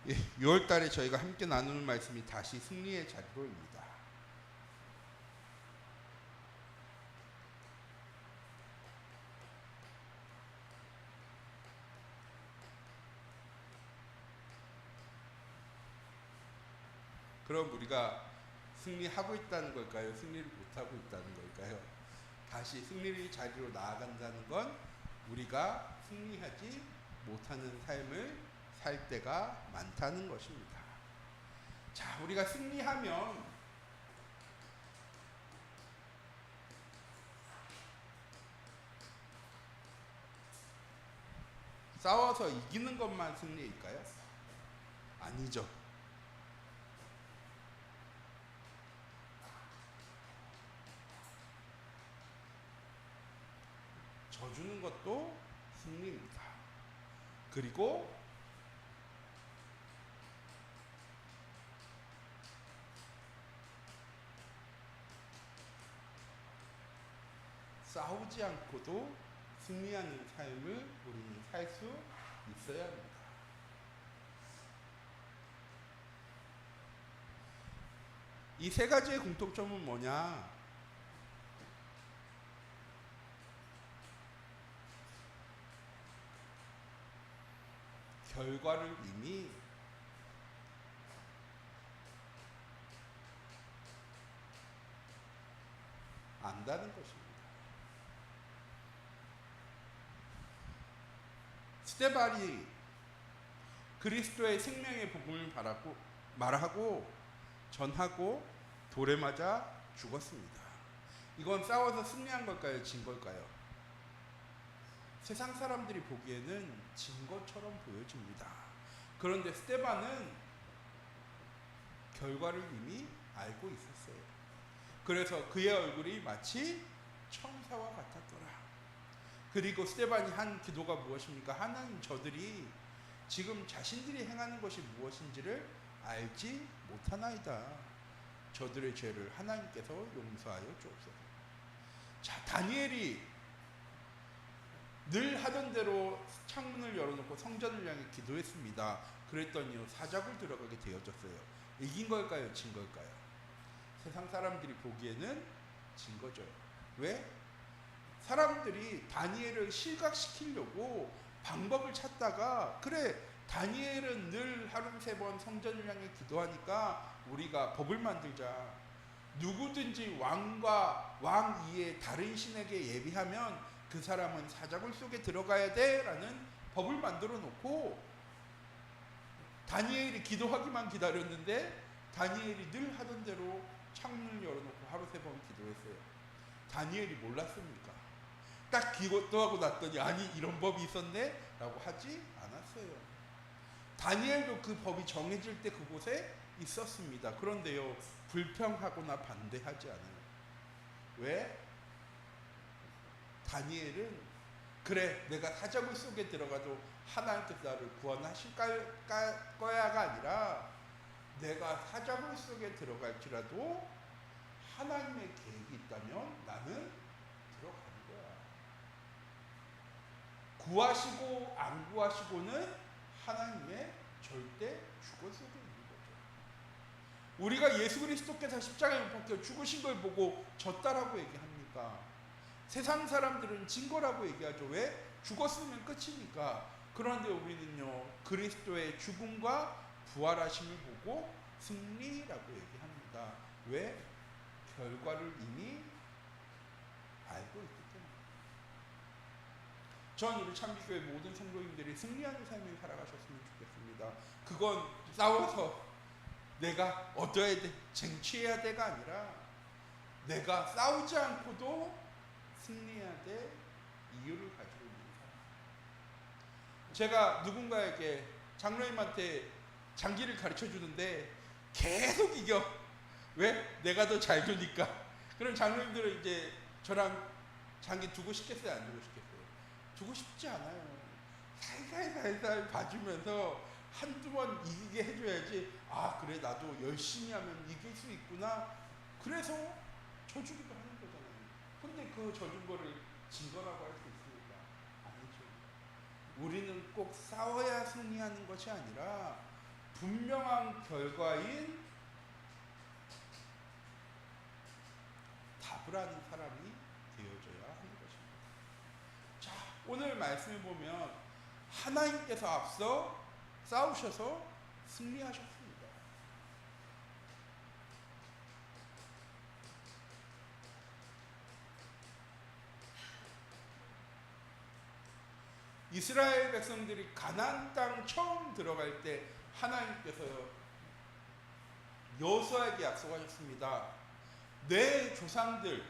6월 달에 저희가 함께 나누는 말씀이 다시 승리의 자리로입니다. 그럼 우리가 승리하고 있다는 걸까요? 승리를 못하고 있다는 걸까요? 다시 승리의 자리로 나아간다는 건 우리가 승리하지 못하는 삶을 살 때가 많다는 것입니다. 자, 우리가 승리하면 싸워서 이기는 것만 승리일까요? 아니죠. 져주는 것도 승리입니다. 그리고 싸우지 않고도 승리하는 삶을 우리는 살 수 있어야 합니다. 이 세 가지의 공통점은 뭐냐? 결과를 이미 안다는 것입니다. 스데반이 그리스도의 생명의 복음을 말하고 전하고 돌에 맞아 죽었습니다. 이건 싸워서 승리한 걸까요? 진 걸까요? 세상 사람들이 보기에는 진 것처럼 보여집니다. 그런데 스데반은 결과를 이미 알고 있었어요. 그래서 그의 얼굴이 마치 천사와 같았더라. 그리고 스데반이 한 기도가 무엇입니까? 하나님, 저들이 지금 자신들이 행하는 것이 무엇인지를 알지 못하나이다. 저들의 죄를 하나님께서 용서하여 주옵소서. 자, 다니엘이 늘 하던 대로 창문을 열어놓고 성전을 향해 기도했습니다. 그랬더니요, 사자굴 들어가게 되어졌어요. 이긴 걸까요? 진 걸까요? 세상 사람들이 보기에는 진 거죠. 왜? 사람들이 다니엘을 실각시키려고 방법을 찾다가, 그래, 다니엘은 늘 하루 3번 성전을 향해 기도하니까 우리가 법을 만들자. 누구든지 왕과 왕 이에 다른 신에게 예비하면 그 사람은 사자굴 속에 들어가야 돼 라는 법을 만들어 놓고 다니엘이 기도하기만 기다렸는데 다니엘이 늘 하던 대로 창문을 열어놓고 하루 3번 기도했어요. 다니엘이 몰랐습니까? 딱 기도하고 났더니 아니, 이런 법이 있었네? 라고 하지 않았어요. 다니엘도 그 법이 정해질 때 그곳에 있었습니다. 그런데요, 불평하거나 반대하지 않아요. 왜? 다니엘은 그래, 내가 사자굴 속에 들어가도 하나님께서 나를 구원하실 거야가 아니라 내가 사자굴 속에 들어갈지라도 하나님의 계획이 있다면 나는 들어가는 거야. 구하시고 안 구하시고는 하나님의 절대 주권 속에 있는 거죠. 우리가 예수 그리스도께서 십자가에 못 박혀 죽으신 걸 보고 졌다라고 얘기합니까? 세상 사람들은 진 거라고 얘기하죠. 왜? 죽었으면 끝이니까. 그런데 우리는요, 그리스도의 죽음과 부활하심을 보고 승리라고 얘기합니다. 왜? 결과를 이미 알고 있기 때문에. 전 우리 참비교회 모든 성도님들이 승리하는 삶을 살아가셨으면 좋겠습니다. 그건 싸워서 내가 얻어야 돼, 쟁취해야 돼가 아니라 내가 싸우지 않고도 승리해야 될 이유를 가지고 있는 사람. 제가 누군가에게, 장로님한테 장기를 가르쳐 주는데 계속 이겨. 왜? 내가 더 잘 두니까. 그럼 장로님들은 이제 저랑 장기 두고 싶겠어요? 안 두고 싶겠어요? 두고 싶지 않아요. 살살 봐주면서 한두 번 이기게 해줘야지. 아, 그래, 나도 열심히 하면 이길 수 있구나. 그래서 져주기도 하는 거잖아요. 근데 그 져준 거를 진 거라고 할 수 있습니까? 아니죠. 우리는 꼭 싸워야 승리하는 것이 아니라 분명한 결과인 답을 하는 사람이 되어줘야 하는 것입니다. 자, 오늘 말씀을 보면 하나님께서 앞서 싸우셔서 승리하셨습니다. 이스라엘 백성들이 가나안 땅 처음 들어갈 때 하나님께서 여호수아에게 약속하셨습니다. 내 조상들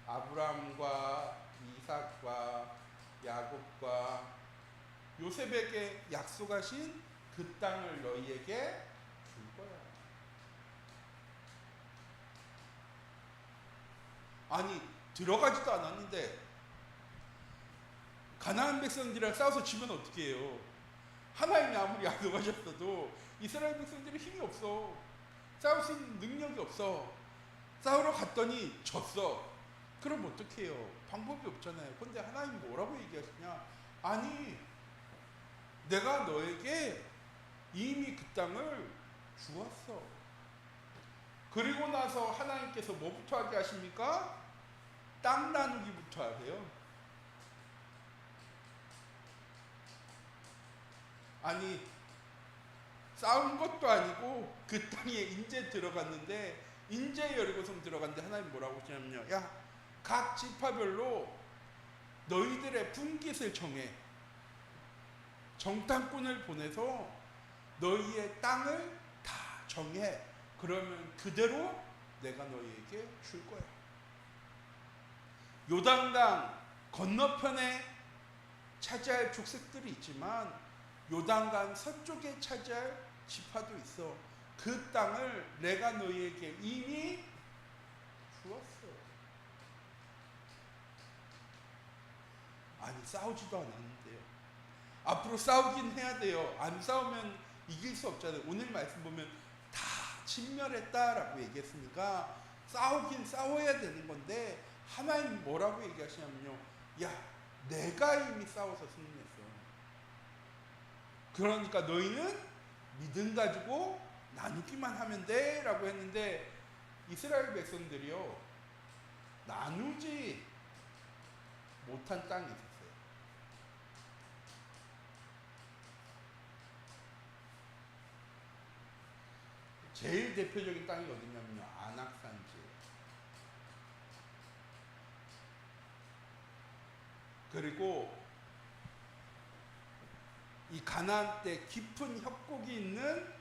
아브라함과 이삭과 야곱과 요셉에게 약속하신 그 땅을 너희에게 줄 거야. 아니, 들어가지도 않았는데 가나안 백성들이랑 싸워서 지면 어떻게 해요? 하나님이 아무리 약속하셨어도 이스라엘 백성들이 힘이 없어. 싸울 수 있는 능력이 없어. 싸우러 갔더니 졌어. 그럼 어떻게 해요? 방법이 없잖아요. 근데 하나님 뭐라고 얘기하시냐? 아니, 내가 너에게 이미 그 땅을 주었어. 그리고 나서 하나님께서 뭐부터 하게 하십니까? 땅 나누기부터 하세요. 아니, 싸운 것도 아니고 그 땅에 인제 들어갔는데, 인제 여리고성 들어갔는데 하나님 뭐라고 하시냐면요, 야, 각 지파별로 너희들의 분깃을 정해. 정탐꾼을 보내서 너희의 땅을 다 정해. 그러면 그대로 내가 너희에게 줄 거야. 요단강 건너편에 차지할 족속들이 있지만 요단강 서쪽에 차지할 지파도 있어. 그 땅을 내가 너희에게 이미 주었어. 아니, 싸우지도 않았는데요. 앞으로 싸우긴 해야 돼요. 안 싸우면 이길 수 없잖아요. 오늘 말씀 보면 다 진멸했다라고 얘기했으니까 싸우긴 싸워야 되는 건데, 하나님 뭐라고 얘기하시냐면요, 야, 내가 이미 싸워서 승리했어. 그러니까 너희는 믿음 가지고 나누기만 하면 돼 라고 했는데, 이스라엘 백성들이요, 나누지 못한 땅이 있었어요. 제일 대표적인 땅이 어디냐면요, 안악산지예요. 그리고 이 가나안 때 깊은 협곡이 있는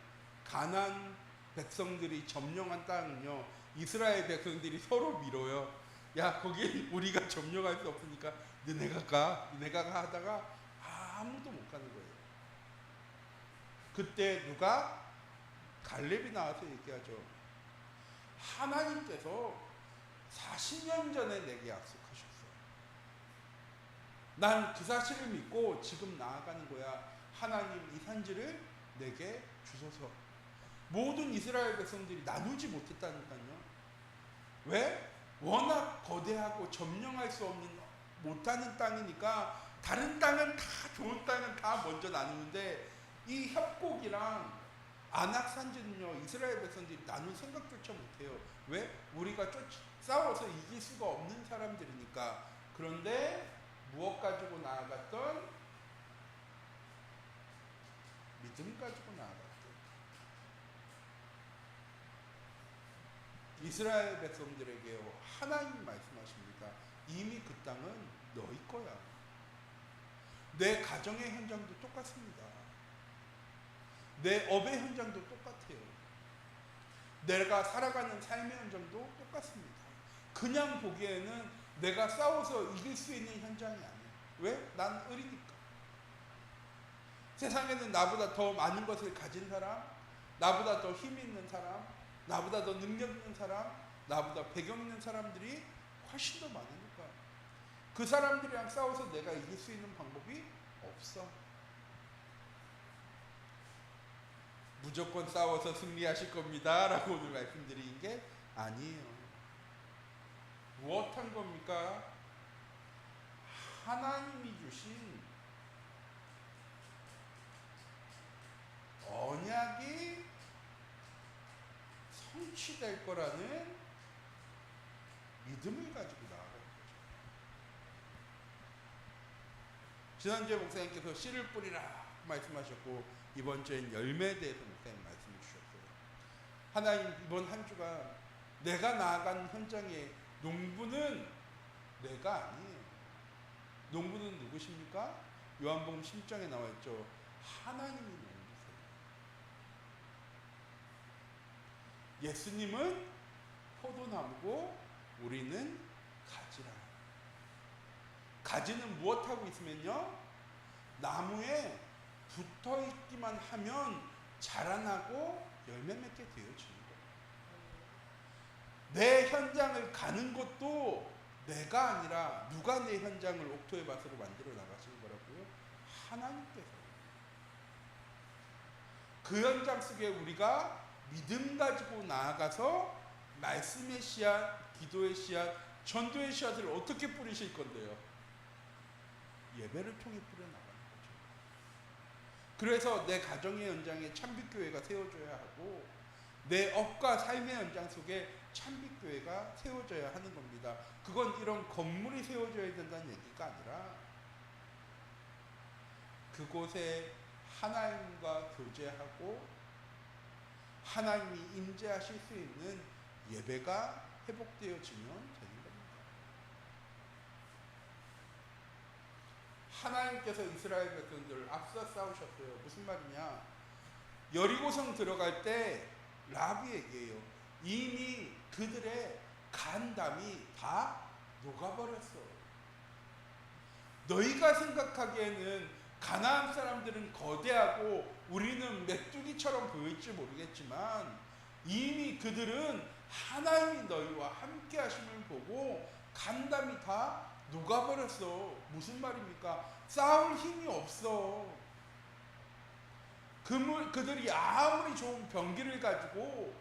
가나안 백성들이 점령한 땅은요, 이스라엘 백성들이 서로 밀어요. 야, 거기 우리가 점령할 수 없으니까 너네가 가, 너네가 가 하다가 아무도 못 가는 거예요. 그때 누가? 갈렙이 나와서 얘기하죠. 하나님께서 40년 전에 내게 약속하셨어. 난 그 사실을 믿고 지금 나아가는 거야. 하나님, 이 산지를 내게 주소서. 모든 이스라엘 백성들이 나누지 못했다니까요. 왜? 워낙 거대하고 점령할 수 없는, 못하는 땅이니까 다른 땅은 다, 좋은 땅은 다 먼저 나누는데, 이 협곡이랑 안악산지는요, 이스라엘 백성들이 나눌 생각조차 못해요. 왜? 우리가 싸워서 이길 수가 없는 사람들이니까. 그런데 무엇 가지고 나아갔던? 믿음 가지고 나아갔던. 이스라엘 백성들에게요, 하나님 말씀하십니다. 이미 그 땅은 너희 거야. 내 가정의 현장도 똑같습니다. 내 업의 현장도 똑같아요. 내가 살아가는 삶의 현장도 똑같습니다. 그냥 보기에는 내가 싸워서 이길 수 있는 현장이 아니에요. 왜? 난 의리니까. 세상에는 나보다 더 많은 것을 가진 사람, 나보다 더 힘 있는 사람, 나보다 더 능력 있는 사람, 나보다 배경 있는 사람들이 훨씬 더 많으니까. 그 사람들이랑 싸워서 내가 이길 수 있는 방법이 없어. 무조건 싸워서 승리하실 겁니다 라고 오늘 말씀드린 게 아니에요. 무엇한 겁니까? 하나님이 주신 언약 성취될 거라는 믿음을 가지고 나아가는 거죠. 지난주에 목사님께서 씨를 뿌리라 말씀하셨고 이번 주엔 열매에 대해서 목사님 말씀해 주셨어요. 하나님, 이번 한 주간 내가 나아간 현장의 농부는 내가 아니에요. 농부는 누구십니까? 요한복음 10장에 나와 있죠. 하나님이 농부세요. 예수님은 포도나무고 우리는 가지라. 가지는 무엇하고 있으면요, 나무에 붙어있기만 하면 자라나고 열매 맺게 되어지는 거예요. 내 현장을 가는 것도 내가 아니라 누가 내 현장을 옥토의 밭으로 만들어 나가시는 거라고요? 하나님께서. 그 현장 속에 우리가 믿음 가지고 나아가서 말씀의 씨앗, 기도의 씨앗, 전도의 씨앗을 어떻게 뿌리실 건데요? 예배를 통해 뿌려나가는 거죠. 그래서 내 가정의 현장에 참빛교회가 세워져야 하고 내 업과 삶의 현장 속에 참빛교회가 세워져야 하는 겁니다. 그건 이런 건물이 세워져야 된다는 얘기가 아니라 그곳에 하나님과 교제하고 하나님이 임재하실 수 있는 예배가 회복되어지면 되는 겁니다. 하나님께서 이스라엘 백성들을 앞서 싸우셨어요. 무슨 말이냐? 여리고성 들어갈 때 라합이 얘기해요. 이미 그들의 간담이 다 녹아버렸어. 너희가 생각하기에는 가나안 사람들은 거대하고 우리는 메뚜기처럼 보일지 모르겠지만 이미 그들은 하나님이 너희와 함께 하심을 보고 간담이 다 녹아버렸어. 무슨 말입니까? 싸울 힘이 없어. 그들이 아무리 좋은 병기를 가지고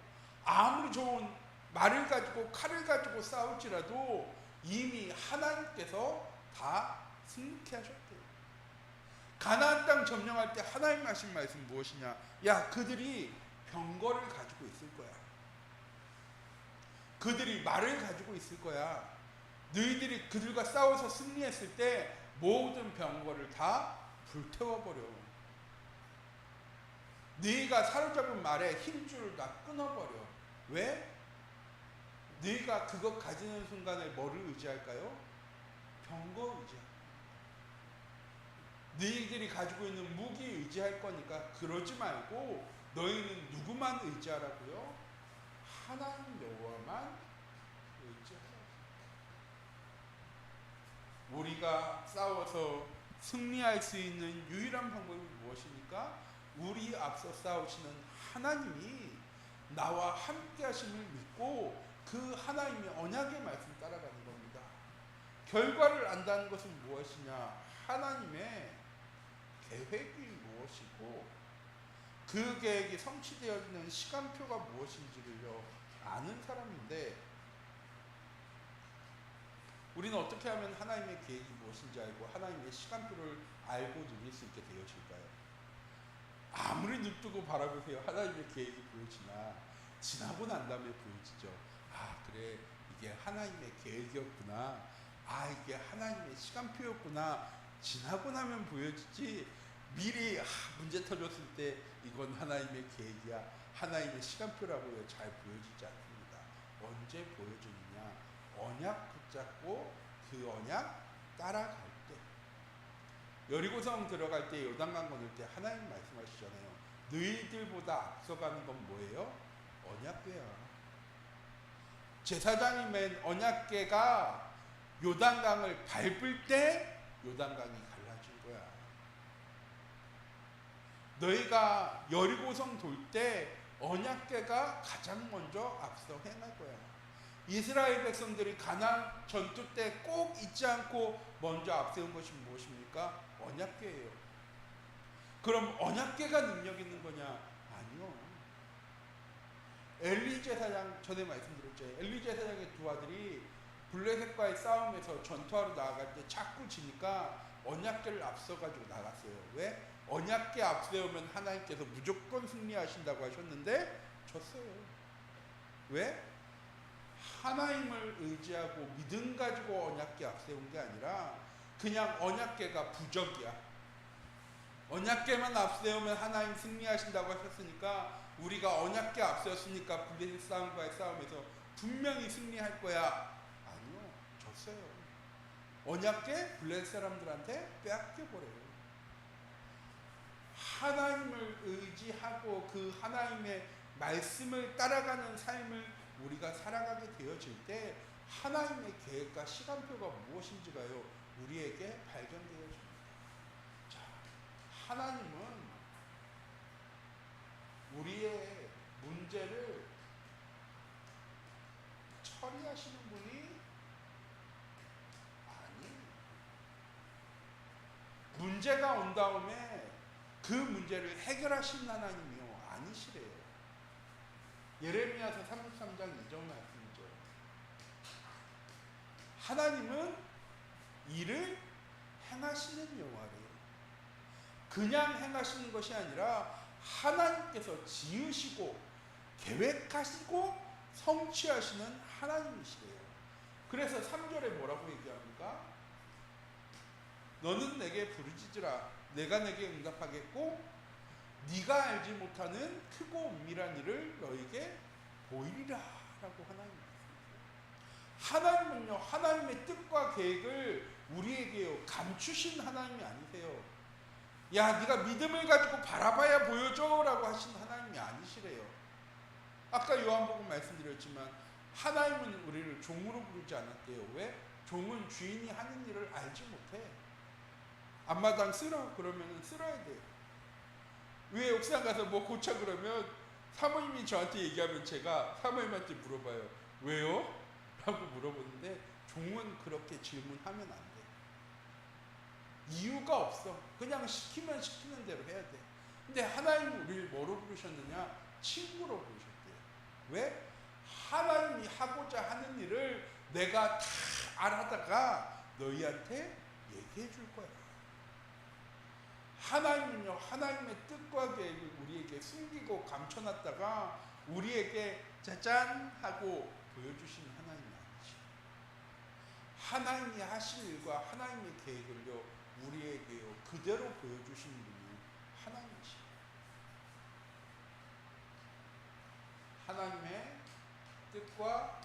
아무리 좋은 말을 가지고 칼을 가지고 싸울지라도 이미 하나님께서 다 승리케 하셨대요. 가나안 땅 점령할 때 하나님 하신 말씀 무엇이냐? 야, 그들이 병거를 가지고 있을 거야. 그들이 말을 가지고 있을 거야. 너희들이 그들과 싸워서 승리했을 때 모든 병거를 다 불태워버려. 너희가 사로잡은 말에 힘줄을 다 끊어버려. 왜? 너희가 그것 가지는 순간에 뭐를 의지할까요? 병거 의지할. 너희들이 가지고 있는 무기 의지할 거니까 그러지 말고 너희는 누구만 의지하라고요? 하나님 여호와만 의지하라. 우리가 싸워서 승리할 수 있는 유일한 방법이 무엇입니까? 우리 앞서 싸우시는 하나님이 나와 함께 하심을 믿고 그 하나님의 언약의 말씀 따라가는 겁니다. 결과를 안다는 것은 무엇이냐? 하나님의 계획이 무엇이고 그 계획이 성취되어지는 시간표가 무엇인지를요 아는 사람인데 우리는 어떻게 하면 하나님의 계획이 무엇인지 알고 하나님의 시간표를 알고 누릴 수 있게 되어질까요? 아무리 눈 뜨고 바라보세요. 하나님의 계획이 보여지나 지나고 난 다음에 보여지죠. 아, 그래, 이게 하나님의 계획이었구나. 아, 이게 하나님의 시간표였구나. 지나고 나면 보여지지 미리 문제 터졌을 때 이건 하나님의 계획이야, 하나님의 시간표라고요 잘 보여지지 않습니다. 언제 보여주느냐? 언약 붙잡고 그 언약 따라갈 때. 여리고성 들어갈 때 요단강 건널 때 하나님 말씀하시잖아요. 너희들보다 앞서가는 건 뭐예요? 언약궤야. 제사장이 맨 언약궤가 요단강을 밟을 때 요단강이 갈라진 거야. 너희가 여리고성 돌 때 언약궤가 가장 먼저 앞서 행할 거야. 이스라엘 백성들이 가나안 전투 때 꼭 잊지 않고 먼저 앞세운 것이 무엇입니까? 언약궤예요. 그럼 언약궤가 능력 있는 거냐? 아니요. 엘리 제사장, 전에 말씀드렸죠. 엘리 제사장의 두 아들이 블레셋과의 싸움에서 전투하러 나아갈 때 자꾸 지니까 언약궤를 앞서가지고 나갔어요. 왜? 언약궤 앞세우면 하나님께서 무조건 승리하신다고 하셨는데 졌어요. 왜? 하나님을 의지하고 믿음 가지고 언약궤 앞세운 게 아니라 그냥 언약궤가 부적이야. 언약궤만 앞세우면 하나님 승리하신다고 하셨으니까 우리가 언약궤 앞세웠으니까 블레셋 싸움과의 싸움에서 분명히 승리할 거야. 아니요, 졌어요. 언약궤 블레셋 사람들한테 빼앗겨버려요. 하나님을 의지하고 그 하나님의 말씀을 따라가는 삶을 우리가 살아가게 되어질 때 하나님의 계획과 시간표가 무엇인지가요 우리에게 발견되어집니다. 자, 하나님은 우리의 문제를 처리하시는 분이 아니에요. 문제가 온 다음에 그 문제를 해결하신 하나님이요 아니시래요. 예레미야서 33장 2절 말씀이죠. 하나님은 일을 행하시는 여호와래요. 그냥 행하시는 것이 아니라 하나님께서 지으시고 계획하시고 성취하시는 하나님이시래요. 그래서 3절에 뭐라고 얘기합니까? 너는 내게 부르짖으라 내가 내게 응답하겠고 네가 알지 못하는 크고 은밀한 일을 너에게 보이리라 라고 하나님 말씀하세요. 하나님은요 하나님의 뜻과 계획을 우리에게요 감추신 하나님이 아니세요. 야 네가 믿음을 가지고 바라봐야 보여줘 라고 하신 하나님이 아니시래요. 아까 요한복음 말씀드렸지만 하나님은 우리를 종으로 부르지 않았대요. 왜? 종은 주인이 하는 일을 알지 못해. 앞마당 쓸어 그러면 쓸어야 돼요. 왜 옥상 가서 뭐 고쳐 그러면 사모님이 저한테 얘기하면 제가 사모님한테 물어봐요. 왜요? 라고 물어보는데 종은 그렇게 질문하면 안 돼. 이유가 없어. 그냥 시키면 시키는 대로 해야 돼. 근데 하나님은 우리를 뭐로 부르셨느냐? 친구로 부르셨대요. 왜? 하나님이 하고자 하는 일을 내가 다 알아다가 너희한테 얘기해 줄 거야. 하나님은요 하나님의 뜻과 계획을 우리에게 숨기고 감춰놨다가 우리에게 짜잔 하고 보여주시는 하나님이 아니지. 하나님이 하실 일과 하나님의 계획을요 우리에게요 그대로 보여주시는 분이 하나님이시. 하나님의 뜻과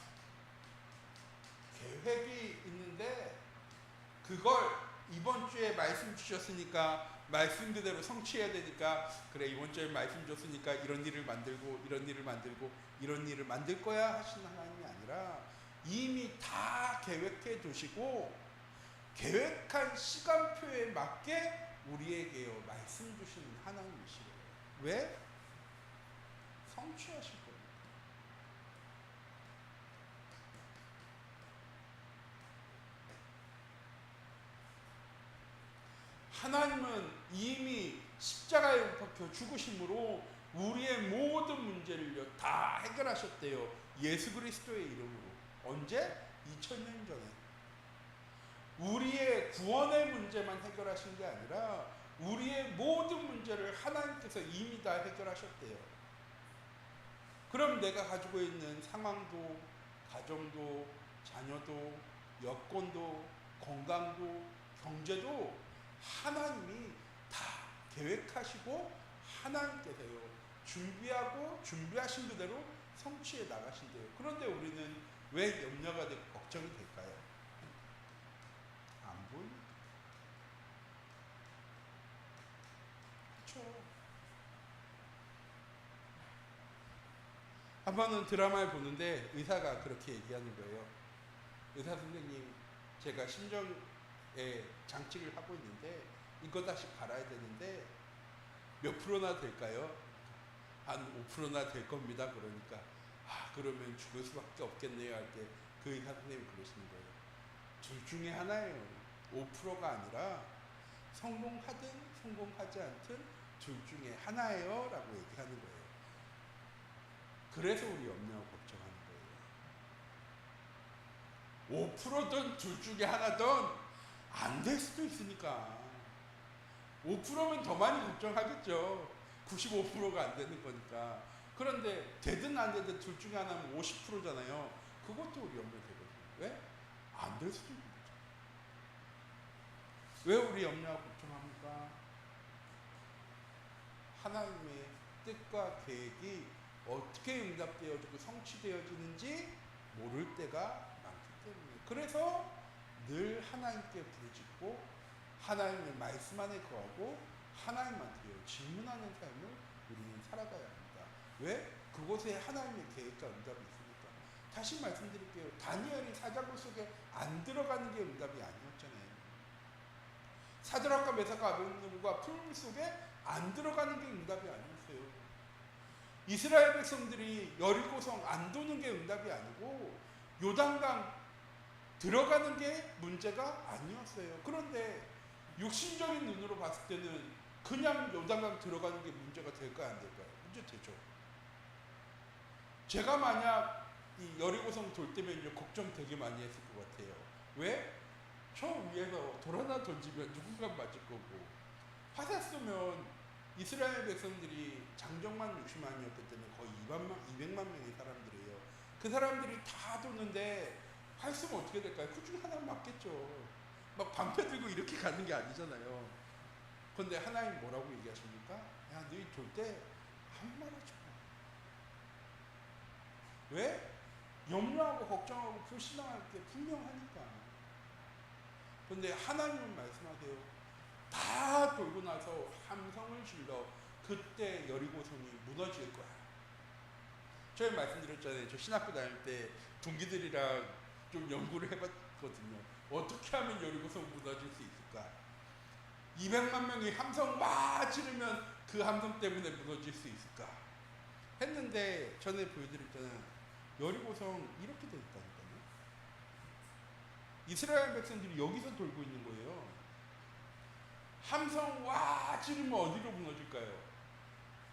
계획이 있는데 그걸 이번 주에 말씀 주셨으니까 말씀 그대로 성취해야 되니까 그래 이번 주에 말씀 줬으니까 이런 일을 만들고 이런 일을 만들고 이런 일을 만들 거야 하시는 하나님이 아니라 이미 다 계획해 두시고 계획한 시간표에 맞게 우리에게요 말씀 주시는 하나님이시래요. 왜? 성취하실 거예요. 하나님은 이미 십자가에 못 박혀 죽으심으로 우리의 모든 문제를 다 해결하셨대요. 예수 그리스도의 이름으로. 언제? 2000년 전에. 우리의 구원의 문제만 해결하신 게 아니라 우리의 모든 문제를 하나님께서 이미 다 해결하셨대요. 그럼 내가 가지고 있는 상황도, 가정도, 자녀도, 여건도, 건강도, 경제도 하나님이 다 계획하시고 하나님께서요 준비하고 준비하신 그대로 성취해 나가신대요. 그런데 우리는 왜 염려가 되고 걱정이 될까요? 안 보입니다. 그렇죠. 한 번은 드라마를 보는데 의사가 그렇게 얘기하는 거예요. 의사 선생님, 제가 심정에 장치를 하고 있는데 이거 다시 갈아야 되는데 몇 프로나 될까요? 한 5%나 될 겁니다. 그러니까 그러면 죽을 수밖에 없겠네요 할 때 그 의사 선생님이 그러시는 거예요. 둘 중에 하나예요. 5%가 아니라 성공하든 성공하지 않든 둘 중에 하나예요 라고 얘기하는 거예요. 그래서 우리 염려하고 걱정하는 거예요. 5%든 둘 중에 하나든 안 될 수도 있으니까 5%면 더 많이 걱정하겠죠. 95%가 안 되는 거니까. 그런데 되든 안 되든 둘 중에 하나면 50%잖아요. 그것도 우리 염려 되거든요. 왜? 안 될 수도 있는 거죠. 왜 우리 염려하고 걱정합니까? 하나님의 뜻과 계획이 어떻게 응답되어지고 성취되어지는지 모를 때가 많기 때문에, 그래서 늘 하나님께 부르짖고 하나님의 말씀 안에 거하고 하나님한테 질문하는 삶을 우리는 살아가야 합니다. 왜? 그곳에 하나님의 계획과 응답이 있으니까. 다시 말씀드릴게요. 다니엘이 사자굴 속에 안 들어가는 게 응답이 아니었잖아요. 사드락과 메삭과 아벳네고가 풀물 속에 안 들어가는 게 응답이 아니었어요. 이스라엘 백성들이 여리고성 안 도는 게 응답이 아니고 요단강 들어가는 게 문제가 아니었어요. 그런데 육신적인 눈으로 봤을 때는 그냥 요단강 들어가는 게 문제가 될까요, 안 될까요? 문제 되죠. 제가 만약 이 여리고성 돌 때면요, 걱정 되게 많이 했을 것 같아요. 왜? 저 위에서 돌 하나 던지면 누군가 맞을 거고, 화살 쏘면 이스라엘 백성들이 장정만 60만이었기 때문에 거의 200만 명의 사람들이에요. 그 사람들이 다 도는데 활 쏘면 어떻게 될까요? 그 중에 하나 맞겠죠. 막 방패 들고 이렇게 가는 게 아니잖아요. 그런데 하나님 뭐라고 얘기하십니까? 야, 너희 돌 때 한 말 하지 마. 왜? 염려하고 걱정하고 불신앙할 게 분명하니까. 그런데 하나님은 말씀하세요. 다 돌고 나서 함성을 질러 그때 여리고성이 무너질 거야. 저희 말씀드렸잖아요. 저 신학교 다닐 때 동기들이랑 좀 연구를 해봤거든요. 어떻게 하면 여리고성 무너질 수 있을까? 200만 명이 함성 와 지르면 그 함성 때문에 무너질 수 있을까? 했는데 전에 보여드렸잖아요. 여리고성 이렇게 돼 있다니까요. 이스라엘 백성들이 여기서 돌고 있는 거예요. 함성 와 지르면 어디로 무너질까요?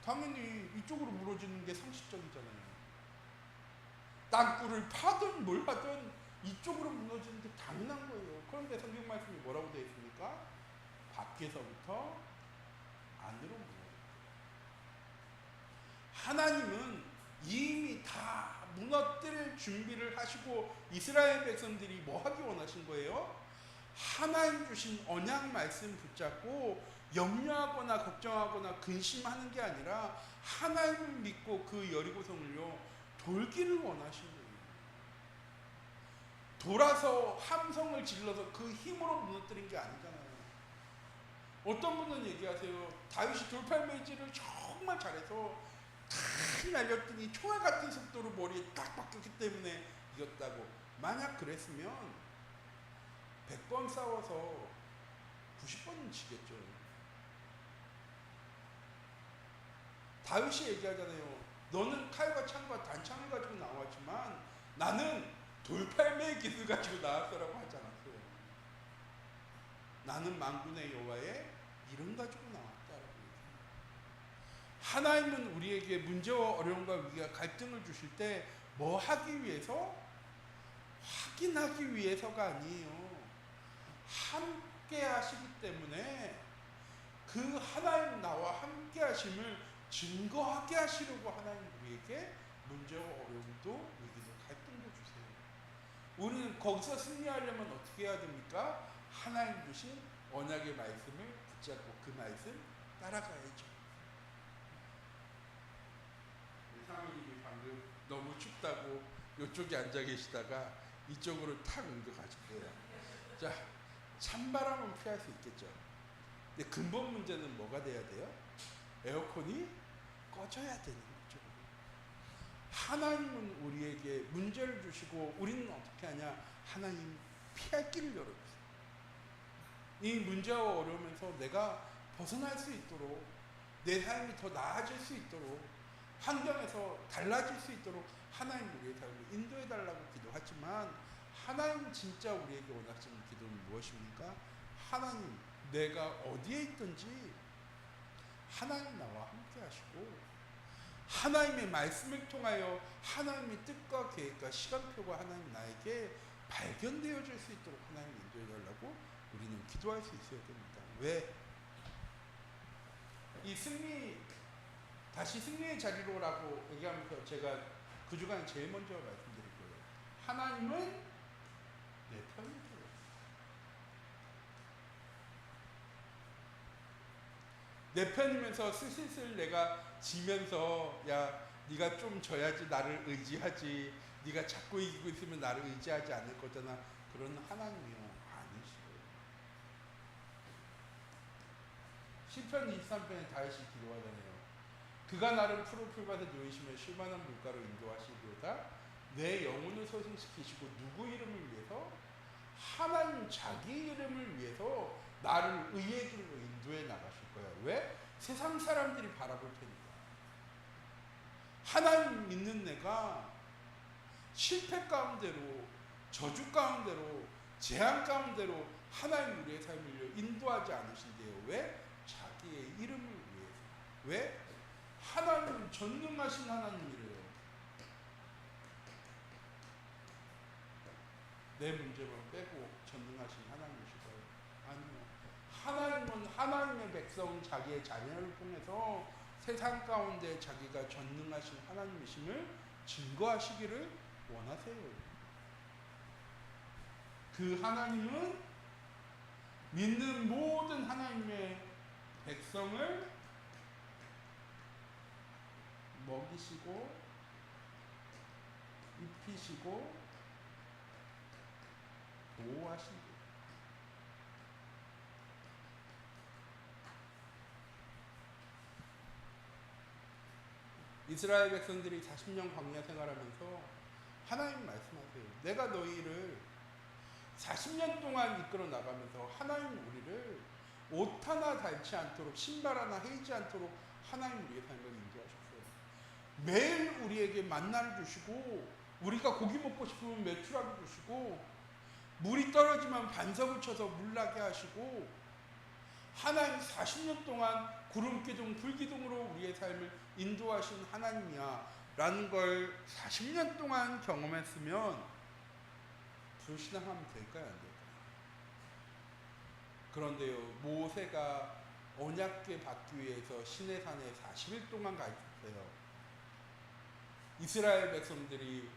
당연히 이쪽으로 무너지는 게 상식적이잖아요. 땅굴을 파든 뭘 하든 이쪽으로 무너지는 게 당연한 거예요. 그런데 성경 말씀이 뭐라고 되어 있습니까? 밖에서부터 안으로 무너져. 하나님은 이미 다 무너뜨릴 준비를 하시고 이스라엘 백성들이 뭐 하기 원하신 거예요? 하나님 주신 언약 말씀 붙잡고 염려하거나 걱정하거나 근심하는 게 아니라 하나님을 믿고 그 여리고성을요 돌기를 원하신 거예요. 돌아서 함성을 질러서 그 힘으로 무너뜨린 게 아니잖아요. 어떤 분은 얘기하세요. 다윗이 돌팔매질을 정말 잘해서 탁 날렸더니 총알 같은 속도로 머리에 딱 박혔기 때문에 이겼다고. 만약 그랬으면 100번 싸워서 90번은 지겠죠. 다윗이 얘기하잖아요. 너는 칼과 창과 단창을 가지고 나왔지만 나는 돌팔매의 기술 가지고 나왔어라고 하지 않았어요. 나는 만군의 여호와의 이름 가지고 나왔다라고 얘기해요. 하나님은 우리에게 문제와 어려움과 위기와 갈등을 주실 때 뭐 하기 위해서? 확인하기 위해서가 아니에요. 함께 하시기 때문에 그 하나님 나와 함께 하심을 증거하게 하시려고 하나님 우리에게 문제와 어려움도 위기도 갈등도 주세요. 우리는 거기서 승리하려면 어떻게 해야 됩니까? 하나님 주신 언약의 말씀을 붙잡고 그 말씀 따라가야죠. 사모님이 방금 너무 춥다고 이쪽에 앉아 계시다가 이쪽으로 탁 옮겨가실 거예요. 자, 찬바람은 피할 수 있겠죠. 근데 근본 문제는 뭐가 돼야 돼요? 에어컨이 꺼져야 되는 거죠. 하나님은 우리에게 문제를 주시고 우리는 어떻게 하냐? 하나님 피할 길을 열어주세요. 이 문제와 어려우면서 내가 벗어날 수 있도록, 내 삶이 더 나아질 수 있도록, 환경에서 달라질 수 있도록 하나님 우리의 삶을 인도해달라고 기도하지만, 하나님 진짜 우리에게 원하시는 기도는 무엇입니까? 하나님, 내가 어디에 있든지 하나님 나와 함께 하시고 하나님의 말씀을 통하여 하나님의 뜻과 계획과 시간표가 하나님 나에게 발견되어질 수 있도록 하나님 인도해달라고 우리는 기도할 수 있어야 됩니다. 왜? 이 승리 다시 승리의 자리로라고 얘기하면서 제가 그 주간 제일 먼저 말씀드릴 거예요. 하나님은 내 편이세요. 내 편이면서 슬슬 내가 지면서 야 네가 좀 져야지 나를 의지하지, 네가 자꾸 이기고 있으면 나를 의지하지 않을 거잖아, 그런 하나님이요 아니시고요. 시편 23편에 다윗이 기도하잖아요. 그가 나를 푸른 풀밭에 누이시며 쉴만한 물가로 인도하시리로다. 내 영혼을 소생시키시고 누구 이름을 위해서? 하나님 자기 이름을 위해서 나를 의의 길로 인도해 나가실 거야. 왜? 세상 사람들이 바라볼 테니까. 하나님 믿는 내가 실패 가운데로, 저주 가운데로, 재앙 가운데로 하나님 우리의 삶을 인도하지 않으신대요. 왜? 자기의 이름을 위해서. 왜? 하나님은 전능하신 하나님이래요. 내 문제만 빼고 전능하신 하나님이실까요? 아니요. 하나님은 하나님의 백성, 자기의 자녀를 통해서 세상 가운데 자기가 전능하신 하나님이심을 증거하시기를 원하세요. 그 하나님은 믿는 모든 하나님의 백성을 먹이시고 입히시고 보호하신다. 이스라엘 백성들이 40년 광야 생활하면서 하나님 말씀하세요. 내가 너희를 40년 동안 이끌어 나가면서 하나님 우리를 옷 하나 닳지 않도록, 신발 하나 헤이지 않도록 하나님 우리의 삶을 인도하셨어요. 매일 우리에게 만나를 주시고, 우리가 고기 먹고 싶으면 메추라기 주시고, 물이 떨어지면 반석을 쳐서 물 나게 하시고, 하나님 40년 동안 구름기둥 불기둥으로 우리의 삶을 인도하신 하나님이야 라는 걸 40년 동안 경험했으면 불신앙하면 될까요? 안 될까요? 그런데요, 모세가 언약궤 받기 위해서 시내산에 40일 동안 가 있었어요. 이스라엘 백성들이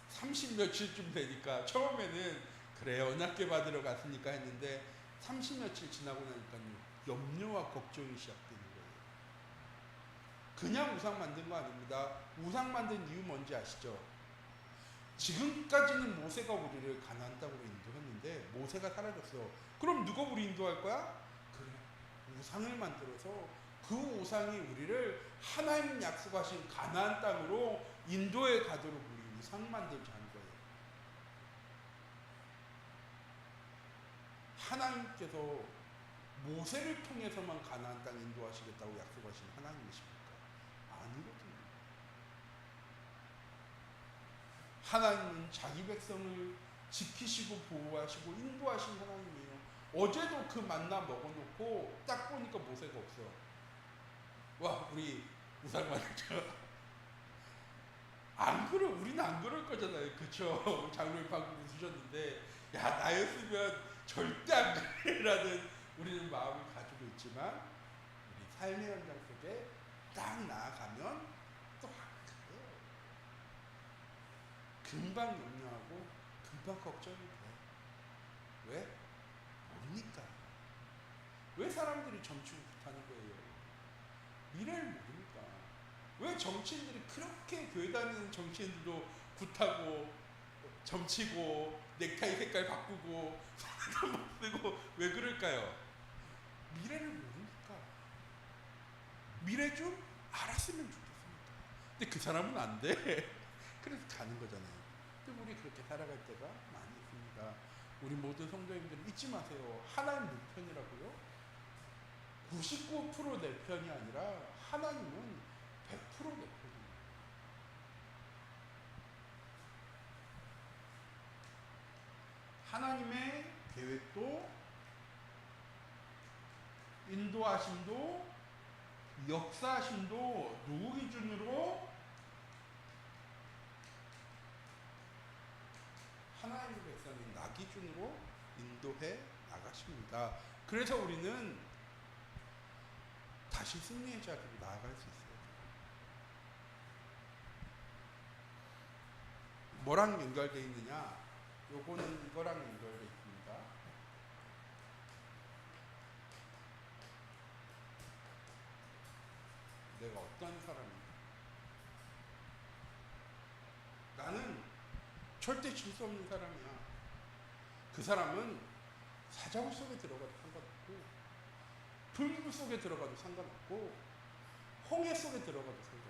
30 며칠쯤 되니까 처음에는 그래 언약궤 받으러 갔으니까 했는데 30 며칠 지나고 나니까요 염려와 걱정이 시작되는 거예요. 그냥 우상 만든 거 아닙니다. 우상 만든 이유 뭔지 아시죠? 지금까지는 모세가 우리를 가나안 땅으로 인도했는데 모세가 사라졌어. 그럼 누가 우리 인도할 거야? 그래, 우상을 만들어서 그 우상이 우리를 하나님 약속하신 가나안 땅으로 인도해 가도록 우리 우상 만들자는 거예요. 하나님께서 모세를 통해서만 가나안 땅 인도하시겠다고 약속하신 하나님이십니까? 아니거든요. 하나님은 자기 백성을 지키시고 보호하시고 인도하신 하나님이에요. 어제도 그 만나 먹어놓고 딱 보니까 모세가 없어. 와, 우리 우상 만들자. 안 그래, 우리는 안 그럴 거잖아요. 그쵸? 장로님 방금 웃으셨는데, 야, 나였으면 절대 안 그래라는 우리는 마음을 가지고 있지만, 우리 삶의 현장 속에 딱 나아가면 또 안 그래요. 금방 염려하고 금방 걱정이 돼. 왜? 모르니까. 왜 사람들이 점치고 못하는 거예요? 미래를 모르니까. 왜 정치인들이 그렇게 교회 다니는 정치인들도 굿하고 점치고 넥타이 색깔 바꾸고 손에도 쓰고 왜 그럴까요? 미래를 모르니까. 미래 좀 알았으면 좋겠습니다. 근데 그 사람은 안 돼. 그래서 가는 거잖아요. 근데 우리 그렇게 살아갈 때가 많이 있습니다. 우리 모든 성도님들 잊지 마세요. 하나님 내 편이라고요? 99% 내 편이 아니라 하나님은 100% 내 편이에요. 하나님의 계획도 인도하심도 역사하심도 누구 기준으로? 하나님의 백성인 나 기준으로 인도해 나가십니다. 그래서 우리는 다시 승리의 자리로 나아갈 수 있어요. 뭐랑 연결되어 있느냐? 요거는 이거랑 연결되어 있습니다. 내가 어떤 사람인가? 나는 절대 질 수 없는 사람이야. 그 사람은 사자굴 속에 들어가도 상관없고, 불 속에 들어가도 상관없고, 홍해 속에 들어가도 상관없어.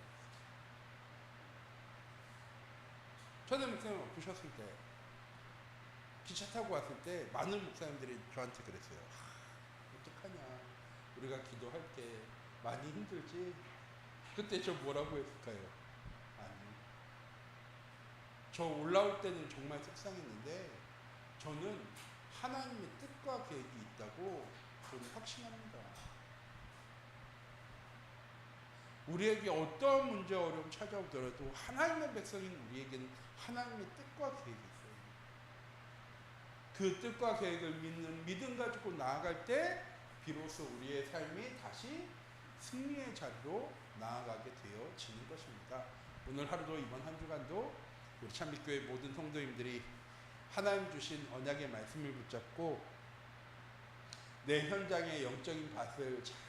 전에 목사님 엎으셨을 때, 기차 타고 왔을 때 많은 목사님들이 저한테 그랬어요. 어떡하냐, 우리가 기도할 때 많이 힘들지? 그때 저 뭐라고 했을까요? 아니, 저 올라올 때는 정말 속상했는데 저는 하나님의 뜻과 계획이 있다고 저는 확신합니다. 우리에게 어떤 문제 어려움 찾아오더라도 하나님의 백성인 우리에게는 하나님의 뜻과 계획이 있어요. 그 뜻과 계획을 믿는 믿음 가지고 나아갈 때 비로소 우리의 삶이 다시 승리의 자리로 나아가게 되어지는 것입니다. 오늘 하루도 이번 한 주간도 우리 참빛교회 모든 성도님들이 하나님 주신 언약의 말씀을 붙잡고 내 현장의 영적인 밭을 잘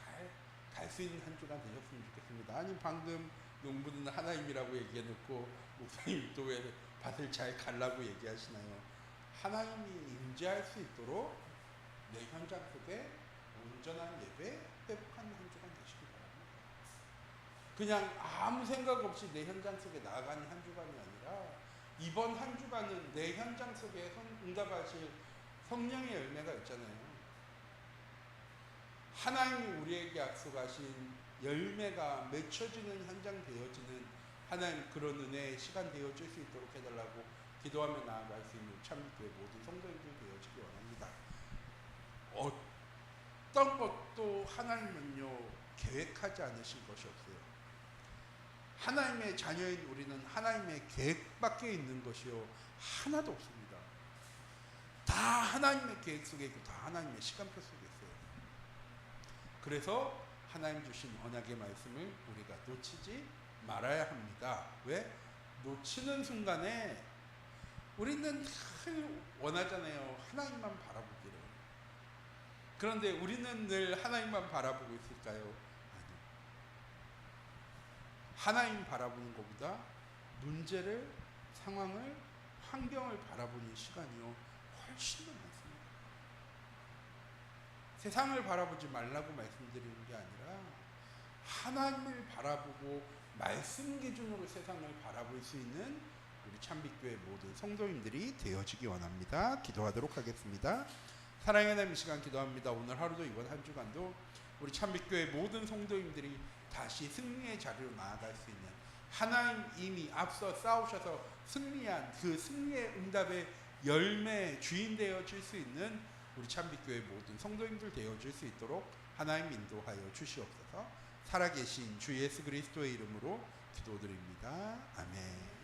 갈 수 있는 한 주간 되셨으면 좋겠습니다. 아니 방금 농부는 하나님이라고 얘기해놓고 목사님 또 왜 밭을 잘 갈라고 얘기하시나요? 하나님이 임재할 수 있도록 내 현장 속에 온전한 예배 회복하는 한 주간 되시기 바랍니다. 그냥 아무 생각 없이 내 현장 속에 나아가는 한 주간이 아니라 이번 한 주간은 내 현장 속에 응답하실 성령의 열매가 있잖아요. 하나님이 우리에게 약속하신 열매가 맺혀지는 현장 되어지는 하나님 그런 은혜의 시간 되어질 수 있도록 해달라고 기도하며 나아갈 수 있는 참교회 모든 성도님들 되어지기 원합니다. 어떤 것도 하나님은요 계획하지 않으신 것이 없어요. 하나님의 자녀인 우리는 하나님의 계획 밖에 있는 것이요 하나도 없습니다. 다 하나님의 계획 속에 있고 다 하나님의 시간표 속에 있어요. 그래서 하나님 주신 언약의 말씀을 우리가 놓치지 말아야 합니다. 왜? 놓치는 순간에 우리는 늘 원하잖아요. 하나님만 바라보기를. 그런데 우리는 늘 하나님만 바라보고 있을까요? 아니요. 하나님 바라보는 것보다 문제를, 상황을, 환경을 바라보는 시간이요 훨씬 더 많습니다. 세상을 바라보지 말라고 말씀드리는 게 아니라 하나님을 바라보고 말씀 기준으로 세상을 바라볼 수 있는 우리 참빛교회 모든 성도님들이 되어지기 원합니다. 기도하도록 하겠습니다. 사랑의 하나님 이 시간 기도합니다. 오늘 하루도 이번 한 주간도 우리 참빛교회 모든 성도님들이 다시 승리의 자리로 나아갈 수 있는 하나님 이미 앞서 싸우셔서 승리한 그 승리의 응답의 열매 주인 되어질 수 있는 우리 참빛교회 모든 성도님들 되어질 수 있도록 하나님 인도하여 주시옵소서. 살아계신 주 예수 그리스도의 이름으로 기도드립니다. 아멘.